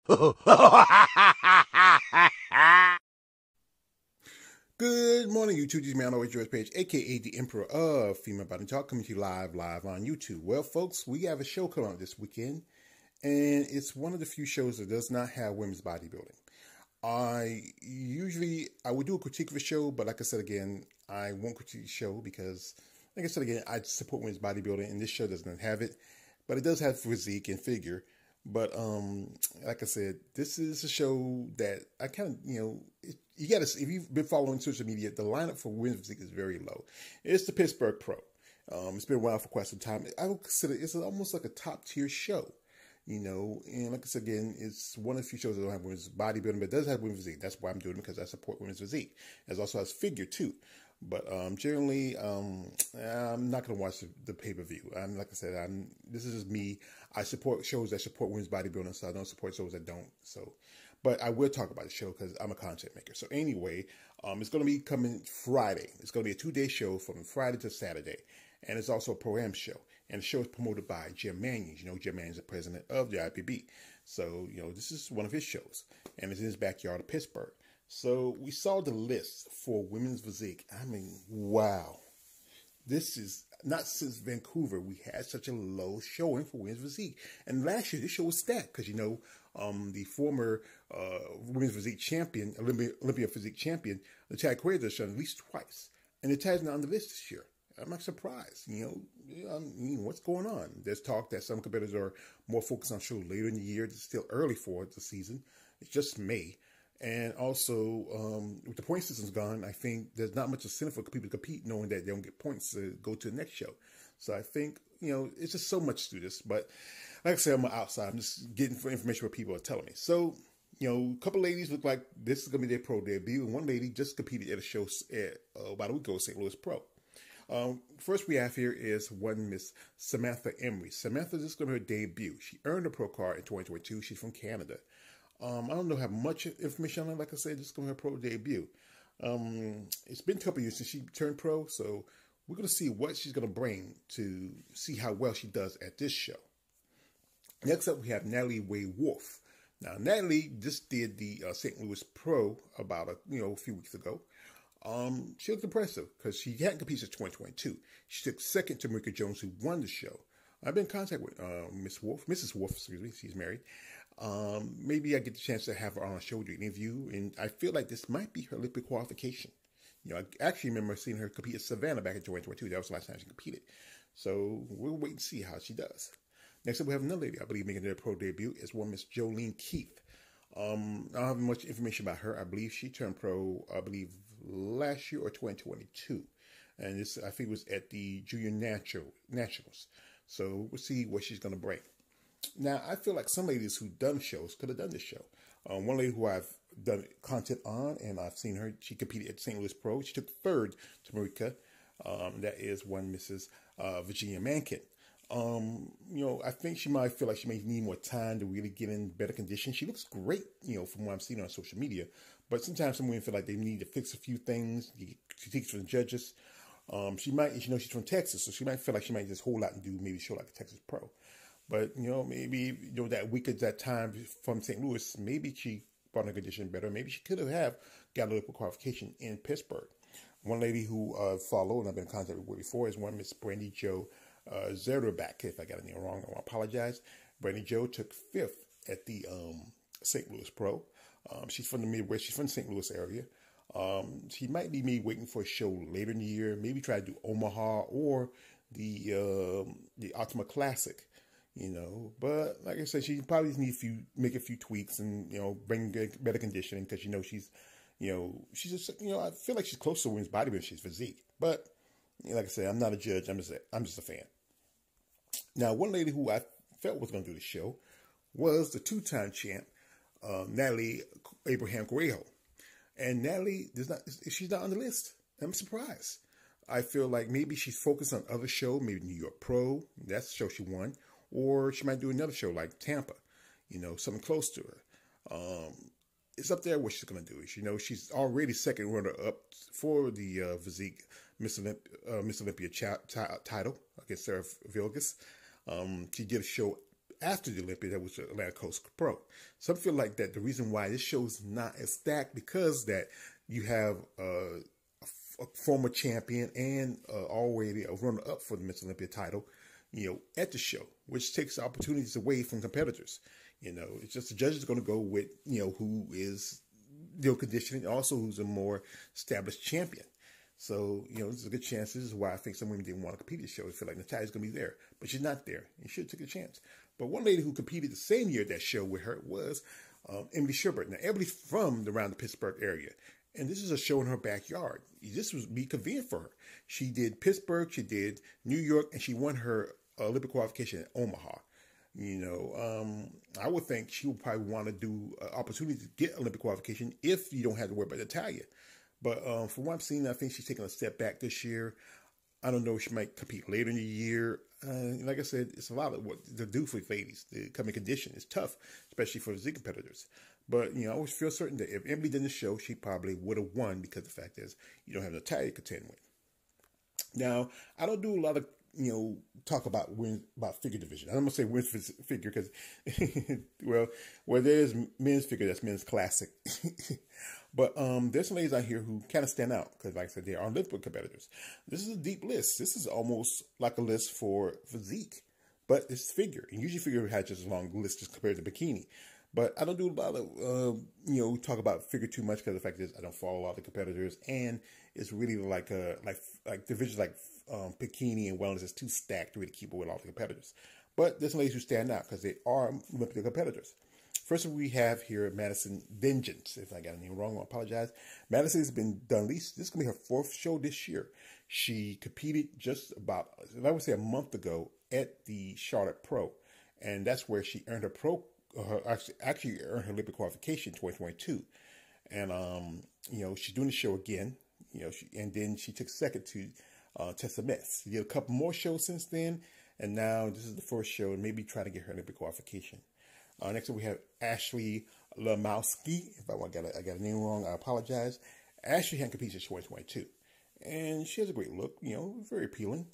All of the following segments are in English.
Good morning, YouTube. This is man always yours page, aka the Emperor of Female Body Talk, coming to you live on YouTube. Well, folks, we have a show coming out this weekend, and it's one of the few shows that does not have women's bodybuilding. I would do a critique of the show, but like I said again, I won't critique the show because, like I said again, I support women's bodybuilding, and this show doesn't have it, but it does have physique and figure. But like I said, this is a show that I kind of, you got to, if you've been following social media, the lineup for women's physique is very low. It's the Pittsburgh Pro. It's been around for quite some time. I would consider it's almost like a top tier show, and like I said again, it's one of the few shows that don't have women's bodybuilding, but it does have women's physique. That's why I'm doing it, because I support women's physique. It also has figure too. But generally, I'm not going to watch the pay-per-view. Like I said, this is just me. I support shows that support women's bodybuilding, so I don't support shows that don't. So, but I will talk about the show because I'm a content maker. So anyway, it's going to be coming Friday. It's going to be a 2-day show from Friday to Saturday. And it's also a Pro-Am show. And the show is promoted by Jim Manion. Jim Manion is the president of the IPB. So, this is one of his shows. And it's in his backyard of Pittsburgh. So we saw the list for women's physique. I mean, wow. This is not since Vancouver we had such a low showing for women's physique. And last year this show was stacked because, the former women's physique champion, Olympia physique champion, the Chad Quaid, has shown at least twice. And the Chad's not on the list this year. I'm not surprised. What's going on? There's talk that some competitors are more focused on shows later in the year. It's still early for the season. It's just May. And also, with the point system's gone, I think there's not much incentive for people to compete knowing that they don't get points to go to the next show. So I think, it's just so much to this. But like I said, I'm outside. I'm just getting information what people are telling me. So, a couple ladies look like this is going to be their pro debut. And one lady just competed at a show about a week ago, St. Louis Pro. First we have here is one Miss Samantha Emery. Samantha, this is going to be her debut. She earned a pro card in 2022. She's from Canada. I don't know how much information on her. Like I said, just going to her pro debut. It's been a couple years since she turned pro, so we're going to see what she's going to bring to see how well she does at this show. Next up, we have Natalie Way-Wolf. Now, Natalie just did the St. Louis Pro about a few weeks ago. She looked impressive because she hadn't competed since 2022. She took second to Marika Jones, who won the show. I've been in contact with Mrs. Wolf, excuse me. She's married. Maybe I get the chance to have her on a show to interview, and I feel like this might be her Olympic qualification. I actually remember seeing her compete at Savannah back in 2022. That was the last time she competed. So we'll wait and see how she does. Next up, we have another lady, I believe, making their pro debut is one Miss Jolene Keith. I don't have much information about her. I believe she turned pro, last year or 2022. And this, I think, was at the Junior Nationals. So we'll see what she's going to bring. Now, I feel like some ladies who've done shows could have done this show. One lady who I've done content on, and I've seen her, she competed at St. Louis Pro. She took third to Marika. That is one Mrs. Virginia Mankin. I think she might feel like she may need more time to really get in better condition. She looks great, from what I'm seeing on social media. But sometimes some women feel like they need to fix a few things. She takes from the judges. She might, she's from Texas, so she might feel like she might just hold out and do maybe a show like a Texas Pro. But, maybe, that week at that time from St. Louis, maybe she brought her condition better. Maybe she could have got a little qualification in Pittsburgh. One lady who followed, and I've been in contact with before, is one Miss Brandy Jo Zerderback. If I got anything wrong, I apologize. Brandy Jo took fifth at the St. Louis Pro. She's from the Midwest. She's from the St. Louis area. She might be maybe waiting for a show later in the year. Maybe try to do Omaha or the Ultimate Classic. But like I said, she probably needs to make a few tweaks and, bring better conditioning because, she's, she's just, I feel like she's close to women's bodybuilding. She's physique. But like I said, I'm not a judge. I'm just a fan. Now, one lady who I felt was going to do the show was the two-time champ, Natalie Abraham Correjo. And Natalie, she's not on the list. I'm surprised. I feel like maybe she's focused on other shows, maybe New York Pro. That's the show she won. Or she might do another show like Tampa, something close to her. It's up there what she's going to do. She's already second runner-up for the physique Miss Olympia title against Sarah Vilgas. She did a show after the Olympia, that was the Atlanta Coast Pro. Some feel like that the reason why this show's not as stacked because that you have a former champion and already a runner-up for the Miss Olympia title, at the show, which takes opportunities away from competitors. It's just the judges are going to go with, who is, conditioning, also who's a more established champion. So, there's a good chance. This is why I think some women didn't want to compete at the show. They feel like Natalia's going to be there, but she's not there. You should have took a chance. But one lady who competed the same year at that show with her was Emily Sherbert. Now, Emily's from around the Pittsburgh area, and this is a show in her backyard. This would be convenient for her. She did Pittsburgh, she did New York, and she won her Olympic qualification in Omaha. I would think she would probably want to do an opportunity to get Olympic qualification if you don't have to worry about Natalia. But from what I'm seeing, I think she's taking a step back this year. I don't know if she might compete later in the year. Like I said, it's a lot of what to do for ladies. The coming condition is tough, especially for the Z competitors. But, I always feel certain that if Emily did the show, she probably would have won because the fact is you don't have Natalia to contend with. Now, I don't do a lot of, talk about figure division. I'm going to say women's figure because, well, there's men's figure, that's men's classic. But there's some ladies out here who kind of stand out because, like I said, they are Olympic competitors. This is a deep list. This is almost like a list for physique, but it's figure. And usually figure has just a long list just compared to bikini. But I don't do a lot of, talk about figure too much because the fact is I don't follow a lot of the competitors, and it's really like divisions like bikini and wellness is too stacked to really keep up with all the competitors. But there's some ladies who stand out because they are Olympic competitors. First, we have here Madison Vengeance. If I got anything wrong, I apologize. Madison has been done, at least this is going to be her 4th show this year. She competed just about, I would say, a month ago at the Charlotte Pro. And that's where she earned actually earned her Olympic qualification in 2022. And, she's doing the show again, and then she took second to Tessa Metz. She did a couple more shows since then. And now this is the first show, and maybe try to get her Olympic qualification. Next up, we have Ashley Lamowski. If I got a name wrong, I apologize. Ashley hadn't competed since 2022. And she has a great look, very appealing.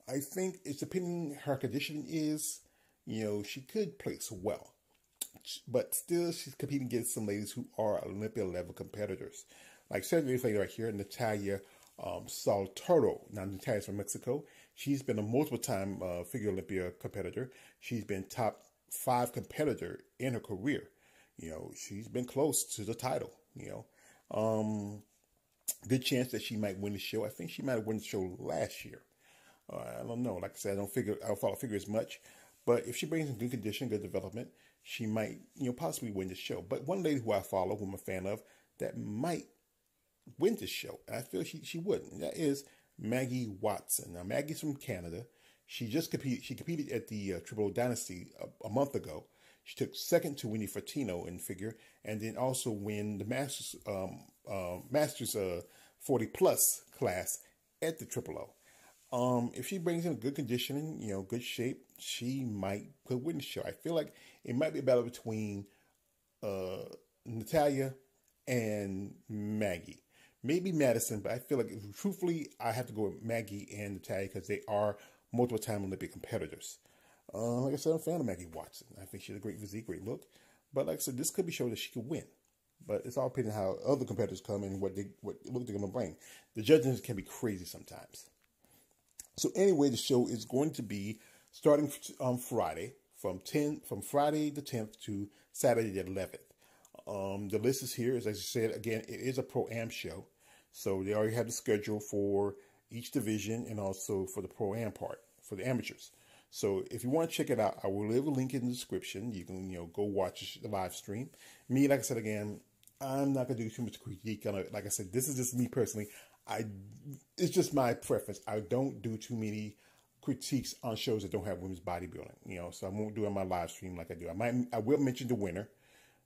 I think it's depending her conditioning is, she could place well. But still, she's competing against some ladies who are Olympia level competitors. Like Saturday lady right here, Natalia Saltero. Now, Natalia's from Mexico. She's been a multiple time figure Olympia competitor. She's been top 5 competitor in her career. She's been close to the title. Good chance that she might win the show. I think she might have won the show last year. I don't know. Like I said, I don't follow figure as much. But if she brings in good condition, good development, she might, possibly win the show. But one lady who I follow, who I'm a fan of, that might win this show, and I feel she wouldn't. That is Maggie Watson. Now, Maggie's from Canada. She just competed. She competed at the Triple O Dynasty a month ago. She took second to Winnie Fortino in figure, and then also win the Masters 40 plus class at the Triple O. If she brings in good conditioning, good shape, she could win the show. I feel like it might be a battle between Natalia and Maggie. Maybe Madison, but I feel like, truthfully, I have to go with Maggie and Natalia because they are multiple-time Olympic competitors. Like I said, I'm a fan of Maggie Watson. I think she has a great physique, great look. But like I said, this could be shown that she could win. But it's all depending on how other competitors come and what look they're going to bring. The judging can be crazy sometimes. So anyway, the show is going to be starting on Friday, from Friday the 10th to Saturday the 11th. The list is here. As I said, again, it is a Pro-Am show. So they already have the schedule for each division and also for the Pro-Am part, for the amateurs. So if you want to check it out, I will leave a link in the description. You can, go watch the live stream. Me, like I said, again, I'm not going to do too much critique on it. Like I said, this is just me personally. It's just my preference. I don't do too many critiques on shows that don't have women's bodybuilding, so I won't do it on my live stream like I do. I will mention the winner,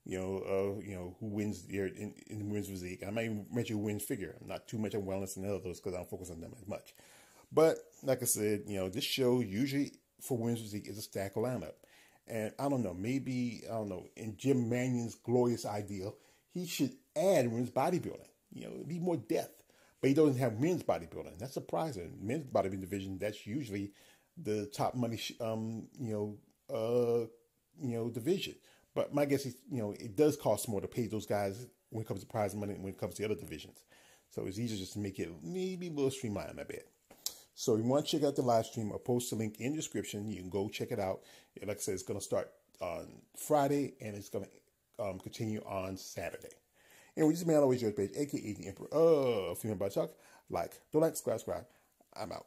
who wins there in the women's physique. I might even mention who wins figure. I'm not too much on wellness and others because I don't focus on them as much. But like I said, this show usually for women's physique is a stacked lineup. And I don't know, maybe, in Jim Mannion's glorious ideal, he should add women's bodybuilding, be more depth. But he doesn't have men's bodybuilding. That's surprising. Men's bodybuilding division, that's usually the top money, division. But my guess is, it does cost more to pay those guys when it comes to prize money and when it comes to the other divisions. So it's easier just to make it maybe a little streamlined, I bet. So if you want to check out the live stream, I'll post the link in the description. You can go check it out. Like I said, it's going to start on Friday and it's going to continue on Saturday. Anyway, this is Man Always Yours page, aka the Emperor of Female Body Talk. Don't like, subscribe. I'm out.